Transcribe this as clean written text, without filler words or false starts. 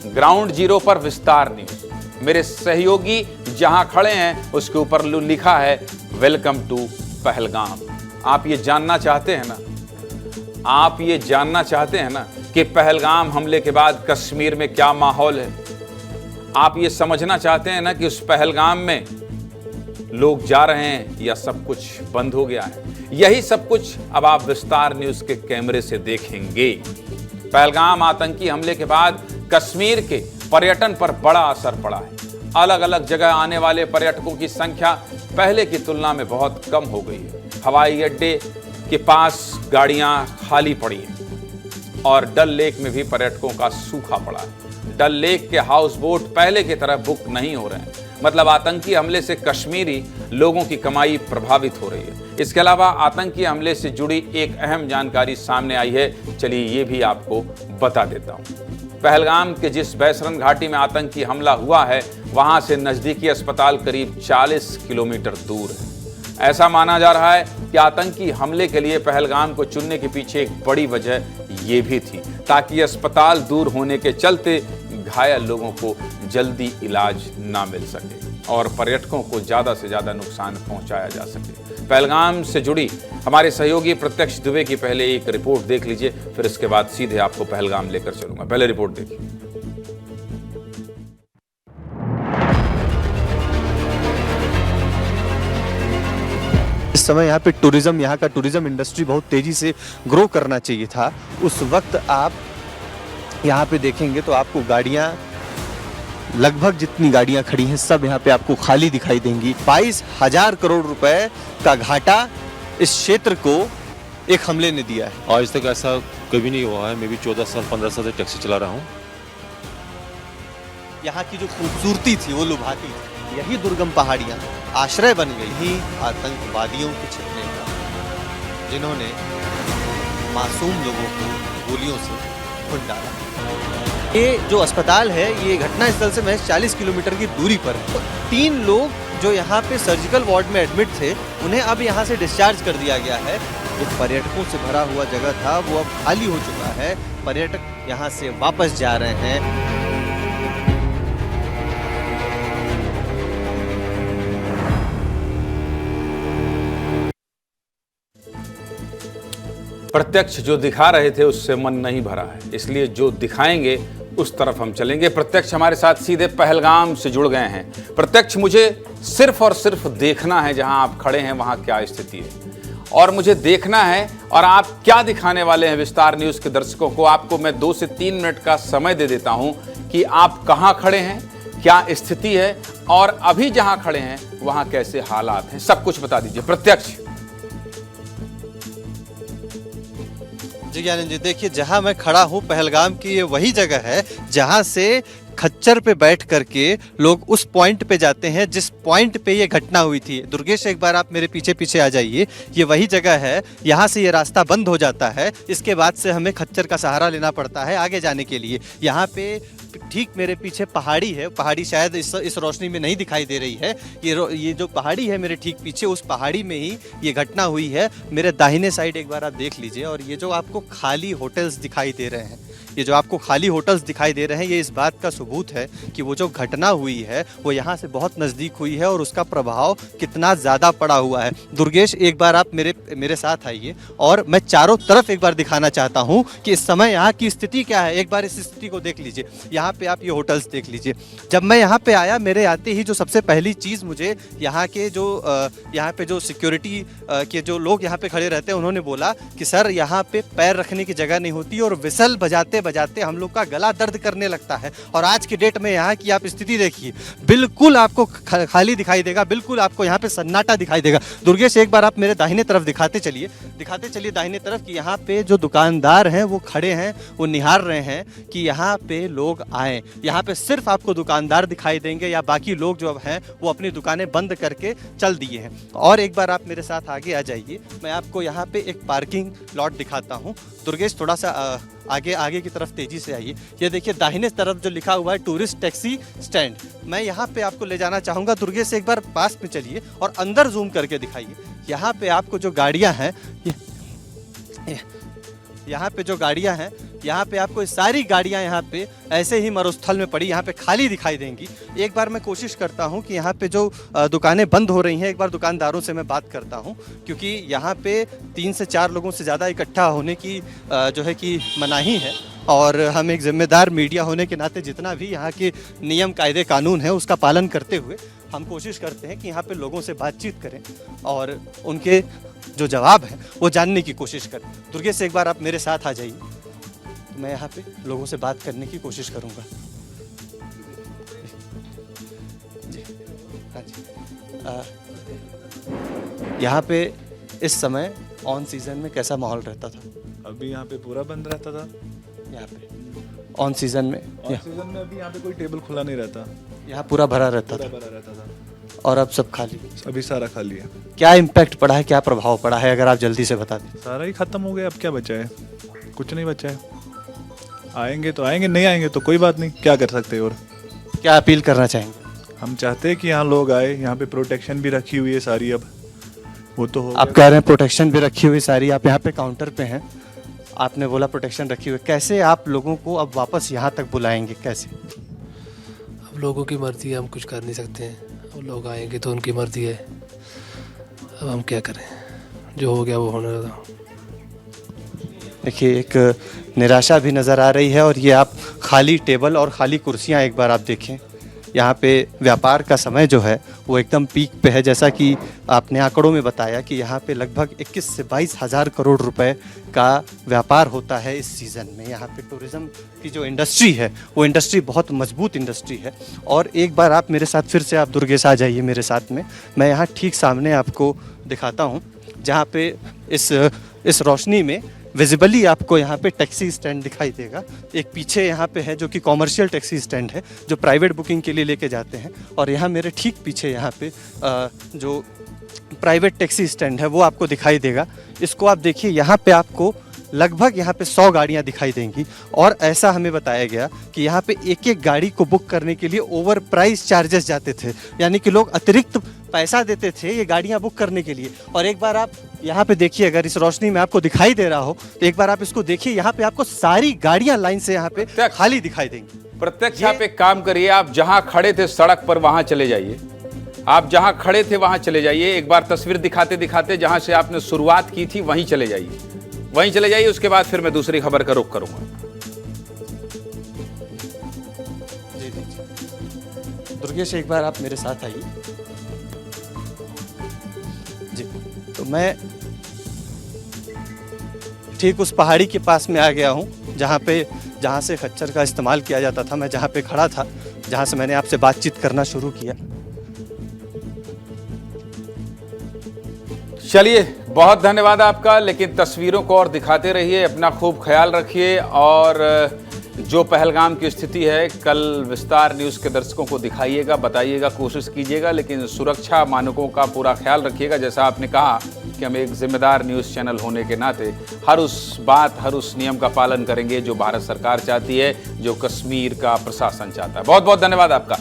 Ground zero पर विस्तार news. मेरे सहयोगी जहां खड़े हैं उसके ऊपर लिखा है वेलकम टू पहलगाम। आप ये जानना चाहते हैं ना, आप ये जानना चाहते हैं ना कि पहलगाम हमले के बाद कश्मीर में क्या माहौल है? आप ये समझना चाहते हैं ना कि उस पहलगाम में लोग जा रहे हैं या सब कुछ बंद हो गया है? यही सब कुछ अब आप विस्तार न्यूज के कैमरे से देखेंगे। पहलगाम आतंकी हमले के बाद कश्मीर के पर्यटन पर बड़ा असर पड़ा है। अलग अलग जगह आने वाले पर्यटकों की संख्या पहले की तुलना में बहुत कम हो गई है। हवाई अड्डे के पास गाड़ियां खाली पड़ी हैं और डल लेक में भी पर्यटकों का सूखा पड़ा है। डल लेक के हाउस बोट पहले की तरह बुक नहीं हो रहे हैं। मतलब आतंकी हमले से कश्मीरी लोगों की कमाई प्रभावित हो रही है। इसके अलावा आतंकी हमले से जुड़ी एक अहम जानकारी सामने आई है, चलिए ये भी आपको बता देता हूं। पहलगाम के जिस बैसरन घाटी में आतंकी हमला हुआ है, वहां से नजदीकी अस्पताल करीब 40 किलोमीटर दूर है। ऐसा माना जा रहा है कि आतंकी हमले के लिए पहलगाम को चुनने के पीछे एक बड़ी वजह ये भी थी ताकि अस्पताल दूर होने के चलते घायल लोगों को जल्दी इलाज ना मिल सके और पर्यटकों को ज्यादा से ज्यादा नुकसान पहुंचाया जा सके। पहलगाम से जुड़ी हमारे सहयोगी प्रत्यक्ष दुबे की पहले एक रिपोर्ट देख लीजिए, फिर इसके बाद सीधे आपको पहलगाम लेकर चलूंगा। पहले रिपोर्ट देखिए। इस समय यहाँ पे टूरिज्म, यहाँ का टूरिज्म इंडस्ट्री बहुत तेजी से ग्रो करना चाहिए था। उस वक्त आप यहाँ पे देखेंगे तो आपको गाड़ियाँ, लगभग जितनी गाड़ियाँ खड़ी हैं सब यहाँ पे आपको खाली दिखाई देंगी। 22,000 करोड़ रुपए का घाटा इस क्षेत्र को एक हमले ने दिया है। आज तक ऐसा कभी नहीं हुआ है। मैं भी 14 साल 15 साल से टैक्सी चला रहा हूँ। यहाँ की जो खूबसूरती थी वो लुभाती थी। यही दुर्गम पहाड़ियाँ आश्रय बन गई ही आतंकवादियों के छिपने का, जिन्होंने मासूम लोगों को गोलियों से भून डाला। ये जो अस्पताल है ये घटना स्थल से महज 40 किलोमीटर की दूरी पर है। तो 3 लोग जो यहाँ पे सर्जिकल वार्ड में एडमिट थे, उन्हें अब यहाँ से डिस्चार्ज कर दिया गया है। जो पर्यटकों से भरा हुआ जगह था वो अब खाली हो चुका है। पर्यटक यहाँ से वापस जा रहे हैं। प्रत्यक्ष जो दिखा रहे थे उससे मन नहीं भरा है, इसलिए जो दिखाएंगे उस तरफ हम चलेंगे। प्रत्यक्ष हमारे साथ सीधे पहलगाम से जुड़ गए हैं। प्रत्यक्ष, मुझे सिर्फ और सिर्फ देखना है जहां आप खड़े हैं वहां क्या स्थिति है, और मुझे देखना है और आप क्या दिखाने वाले हैं विस्तार न्यूज के दर्शकों को। आपको मैं 2 से 3 मिनट का समय दे देता हूं कि आप कहां खड़े हैं, क्या स्थिति है और अभी जहां खड़े हैं वहां कैसे हालात हैं, सब कुछ बता दीजिए। प्रत्यक्ष जी ज्ञानंद जी, देखिए जहां मैं खड़ा हूं पहलगाम की ये वही जगह है जहां से खच्चर पे बैठ करके लोग उस पॉइंट पे जाते हैं जिस पॉइंट पे ये घटना हुई थी। दुर्गेश, एक बार आप मेरे पीछे पीछे आ जाइए। ये वही जगह है, यहाँ से ये रास्ता बंद हो जाता है। इसके बाद से हमें खच्चर का सहारा लेना पड़ता है आगे जाने के लिए। यहाँ पे ठीक मेरे पीछे पहाड़ी है। पहाड़ी शायद इस रोशनी में नहीं दिखाई दे रही है। ये जो पहाड़ी है मेरे ठीक पीछे, उस पहाड़ी में ही ये घटना हुई है। मेरे दाहिने साइड एक बार आप देख लीजिए, और ये जो आपको खाली होटल्स दिखाई दे रहे हैं, ये जो आपको खाली होटल्स दिखाई दे रहे हैं, ये इस बात का सबूत है कि वो जो घटना हुई है वो यहाँ से बहुत नज़दीक हुई है और उसका प्रभाव कितना ज़्यादा पड़ा हुआ है। दुर्गेश, एक बार आप मेरे साथ आइए और मैं चारों तरफ एक बार दिखाना चाहता हूँ कि इस समय यहाँ की स्थिति क्या है। एक बार इस स्थिति को देख लीजिए। यहाँ पे आप ये होटल्स देख लीजिए। जब मैं यहाँ पे आया, मेरे आते ही जो सबसे पहली चीज़ मुझे यहाँ के यहाँ पे जो सिक्योरिटी के जो लोग यहाँ पे खड़े रहते हैं, उन्होंने बोला कि सर यहाँ पे पैर रखने की जगह नहीं होती और विसल बजाते बजाते हम लोग का गला दर्द करने लगता है। और आज के डेट में यहाँ की आप स्थिति देखिए, बिल्कुल आपको खाली दिखाई देगा, बिल्कुल आपको यहाँ पे सन्नाटा दिखाई देगा। दुर्गेश, एक बार आप मेरे दाहिने तरफ दिखाते चलिए दाहिने तरफ कि यहाँ पे जो दुकानदार हैं वो खड़े हैं, वो निहार रहे हैं कि यहाँ पे लोग आए। यहाँ पे सिर्फ आपको दुकानदार दिखाई देंगे या बाकी लोग जो अब हैं वो अपनी दुकानें बंद करके चल दिए हैं। और एक बार आप मेरे साथ आगे आ जाइए, मैं आपको यहाँ पे एक पार्किंग लॉट दिखाता हूँ। दुर्गेश, थोड़ा सा आगे की तरफ तेजी से आइए। ये देखिए दाहिने तरफ जो लिखा हुआ है टूरिस्ट टैक्सी स्टैंड, मैं यहाँ पे आपको ले जाना चाहूँगा। दुर्गेश से एक बार पास में चलिए और अंदर जूम करके दिखाइए। यहाँ पे आपको जो गाड़ियाँ हैं, यहाँ पे जो गाड़ियाँ हैं यहाँ पे आपको ये सारी गाड़ियाँ यहाँ पे ऐसे ही मरुस्थल में पड़ी यहाँ पे खाली दिखाई देंगी। एक बार मैं कोशिश करता हूँ कि यहाँ पे जो दुकानें बंद हो रही हैं, एक बार दुकानदारों से मैं बात करता हूँ, क्योंकि यहाँ पे 3 से 4 लोगों से ज़्यादा इकट्ठा होने की जो है कि मनाही है। और हम एक जिम्मेदार मीडिया होने के नाते जितना भी यहाँ के नियम कायदे कानून है उसका पालन करते हुए हम कोशिश करते हैं कि यहाँ पे लोगों से बातचीत करें और उनके जो जवाब हैं वो जानने की कोशिश करें। दुर्गेश, एक बार आप मेरे साथ आ जाइए, तो मैं यहाँ पे लोगों से बात करने की कोशिश करूँगा। जी, हाँ जी। यहाँ पे इस समय ऑन सीज़न में कैसा माहौल रहता था? अभी यहाँ पे पूरा बंद रहता था। यहाँ पे ऑन सीज़न में सीजन में अभी यहाँ पे कोई टेबल खुला नहीं रहता, यहाँ पूरा भरा रहता पूरा था भरा रहता था। और अब सब खाली। अभी सारा खाली है, क्या इम्पैक्ट पड़ा है, क्या प्रभाव पड़ा है, अगर आप जल्दी से बता दें? सारा ही खत्म हो गया। अब क्या बचा है? कुछ नहीं बचा है। आएंगे तो आएंगे, नहीं आएंगे तो कोई बात नहीं, क्या कर सकते हैं। और क्या अपील करना चाहेंगे? हम चाहते हैं कि यहाँ लोग आए। यहाँ पे प्रोटेक्शन भी रखी हुई है सारी, अब वो तो हो आप कह रहे हैं प्रोटेक्शन भी रखी हुई सारी, आप यहाँ पे काउंटर पे हैं, आपने बोला प्रोटेक्शन रखी हुई, कैसे आप लोगों को अब वापस यहाँ तक बुलाएंगे, कैसे? अब लोगों की मर्जी है, हम कुछ कर नहीं सकते हैं। अब लोग आएंगे तो उनकी मर्जी है, अब हम क्या करें, जो हो गया वो होने लगा। देखिए, एक निराशा भी नज़र आ रही है और ये आप खाली टेबल और खाली कुर्सियाँ एक बार आप देखें। यहाँ पे व्यापार का समय जो है वो एकदम पीक पे है, जैसा कि आपने आंकड़ों में बताया कि यहाँ पे लगभग 21 से 22 हज़ार करोड़ रुपए का व्यापार होता है इस सीज़न में। यहाँ पे टूरिज़्म की जो इंडस्ट्री है वो इंडस्ट्री बहुत मजबूत इंडस्ट्री है। और एक बार आप मेरे साथ फिर से आप दुर्गेश आ जाइए मेरे साथ में, मैं यहाँ ठीक सामने आपको दिखाता हूँ, जहाँ पे इस रोशनी में विजिबली आपको यहाँ पे टैक्सी स्टैंड दिखाई देगा। एक पीछे यहाँ पे है जो कि कॉमर्शियल टैक्सी स्टैंड है, जो प्राइवेट बुकिंग के लिए लेके जाते हैं। और यहाँ मेरे ठीक पीछे यहाँ पे जो प्राइवेट टैक्सी स्टैंड है वो आपको दिखाई देगा। इसको आप देखिए, यहाँ पे आपको लगभग यहाँ पे 100 गाड़ियाँ दिखाई देंगी। और ऐसा हमें बताया गया कि यहाँ पे एक एक गाड़ी को बुक करने के लिए ओवर प्राइस चार्जेस जाते थे, यानी कि लोग अतिरिक्त पैसा देते थे ये गाड़ियाँ बुक करने के लिए। और एक बार आप यहाँ पे देखिए, अगर इस रोशनी में आपको दिखाई दे रहा हो तो एक बार आप इसको देखिए, यहाँ पे आपको सारी गाड़ियाँ लाइन से यहाँ पे खाली दिखाई देंगी। प्रत्यक्ष आप एक काम करिए, आप जहां खड़े थे सड़क पर वहां चले जाइए। आप जहां खड़े थे वहां चले जाइए। एक बार तस्वीर दिखाते दिखाते जहां से आपने शुरुआत की थी वहीं चले जाइए, वहीं चले जाइए। उसके बाद फिर मैं दूसरी खबर का रुख करूंगा। जी जी जी, दुर्गेश एक बार आप मेरे साथ आइए जी। तो मैं ठीक उस पहाड़ी के पास में आ गया हूँ जहाँ से खच्चर का इस्तेमाल किया जाता था। मैं जहाँ पे खड़ा था, जहाँ से मैंने आपसे बातचीत करना शुरू किया। चलिए, बहुत धन्यवाद आपका, लेकिन तस्वीरों को और दिखाते रहिए, अपना खूब ख्याल रखिए। और जो पहलगाम की स्थिति है कल विस्तार न्यूज़ के दर्शकों को दिखाइएगा, बताइएगा, कोशिश कीजिएगा, लेकिन सुरक्षा मानकों का पूरा ख्याल रखिएगा। जैसा आपने कहा कि हम एक जिम्मेदार न्यूज़ चैनल होने के नाते हर उस नियम का पालन करेंगे जो भारत सरकार चाहती है, जो कश्मीर का प्रशासन चाहता है। बहुत बहुत धन्यवाद आपका।